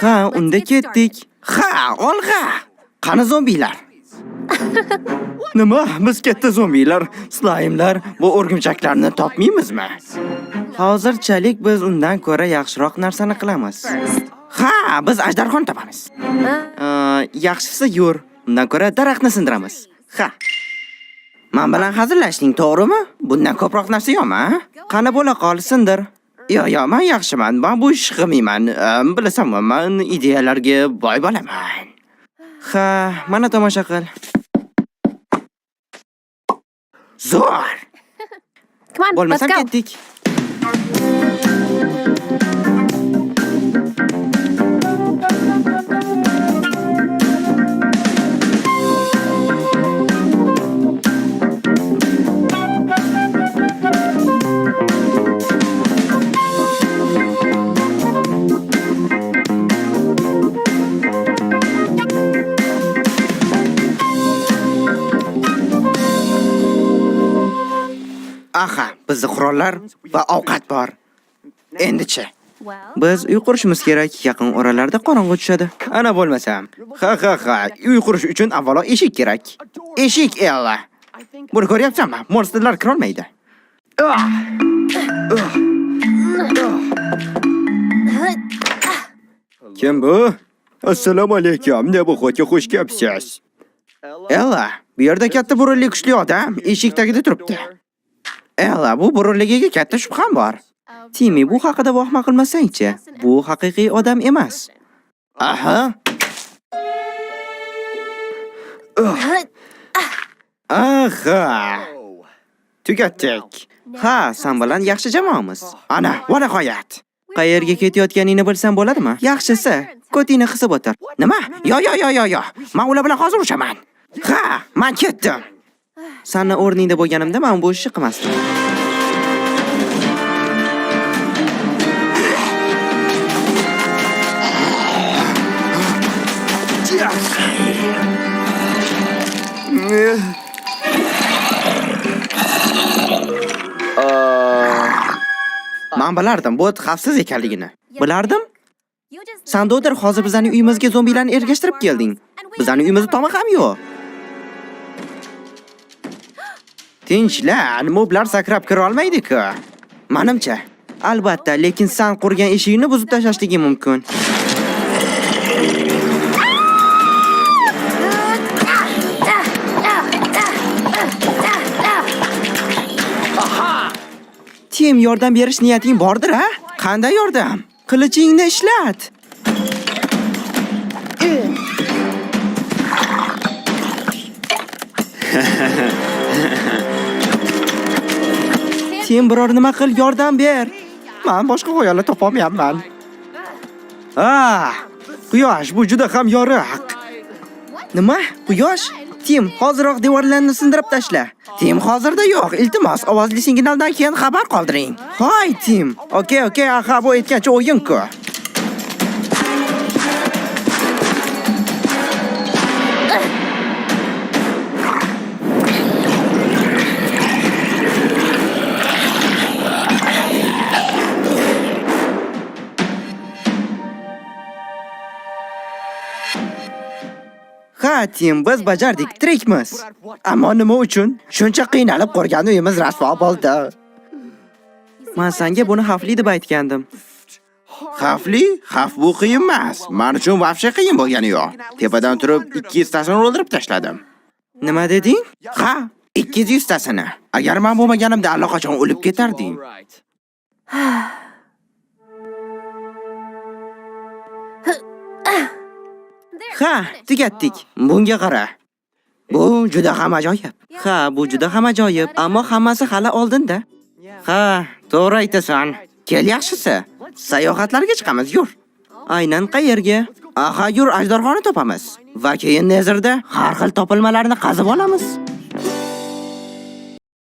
Ha, unda ketdik. Ha, olg'a. Qani zombilar? Nima? Biz katta zombilar, slaymlar, bu o'rgimchaklarni topmaymizmi? Hozirchalik biz undan ko'ra yaxshiroq narsani qilamiz. Ha, biz ajdarxon topamiz. Yaxshisi yur. Undan ko'ra daraxtni sindiramiz. Ha. Men bilan hazillashding, to'g'rimi? Bundan ko'proq narsa yo'qmi? Qani bo'la qol, sindir. Yo, men yaxshiman. Men bu ish qilmayman. Bilasanmi, men ideyalarga boy bo'laman. Ha, mana tomosha qil. Zo'r. Come on, let's Bo'lmasam go. ketdik. Aha, bizda qurollar va ovqat bor. Endi-chi? Biz uy qurishimiz kerak. Yaqin oralarda qorong'u tushadi. Ana bo'lmasam. Ha. Uy qurish uchun avvalo eshik kerak. Eshik, Ella. Buni ko'ryapsanmi? Monsterlar kira olmaydi. Kim bu? Assalomu alaykum. Ne bu xo'ja, xush kelibsiz. Ella, bu yerda katta burunli kuchli odam eshik tagida turibdi. Ella, bu burunligiga katta shubham bor. Timi, bu haqida vahma qilmasang-chi. Bu haqiqiy odam emas. Aha. Aha. Tugatdik. Ha, sen bilan yaxshi jamoamiz. Ana, va nihoyat. Qayerga ketayotganingni bilsam bo'ladimi? Yaxshisi, ko'tingni qisib o'tir. Nima? Yo. Men ular bilan hozir urushaman. Ha, men ketdim. Sanni o'rningda bo'lganimda men bu ishni qilmasdim. Men bilardim, bu xavfsiz ekanligini. Bilardim. Sen do'dir hozir bizning uyimizga zombilarni ergashtirib kelding. Bizning uyimizda tomi ham yo'q. Tinchlan, moblar sakrab kira olmaydi-ku. Menimcha, albatta, lekin sen qurgan eshigini buzib tashlashligi mumkin. Tim, yordam berish niyating bordir, ha? Qanday yordam? Qilichingni ishlat. Tim, biror nima qil, yordam ber. Men boshqa g'oyalar topolmayapman. Quyosh, bu juda ham yorug'. Nima? Quyosh? Tim, hoziroq devorlarni sindirib tashla. Tim hozirda yo'q. Iltimos, ovozli signaldan keyin xabar qoldiring. Hoy, Tim. Okey, aha, bu aytgancha o'yin-ku. Ha, Tim, biz bajardik, tirikmiz. Ammo nima uchun? Shuncha qiynalib qurgan uyimiz rasvo bo'ldi. Men senga buni xavfli deb aytgandim. Xavfli? Xavf bu qiyin emas. Men uchun vahshiy qiyin bo'lgani yo'q. Tepadan turib 200 tasini o'ldirib tashladim. Nima deding? Ha, 200 tasini. Agar men bo'lmaganimda allaqachon o'lib ketarding. Ha, tugatdik. Bunga qara. Bu juda ham ajoyib. Ha, bu juda ham ajoyib, ammo hammasi hali oldinda. Ha, to'g'ri aytasan. Kel yaxshisi. Sayohatlarga chiqamiz, yur. Aynan qayerga? Aha, yur, ajdarxonni topamiz. Va keyin Nezerda har xil topilmalarni qazib olamiz.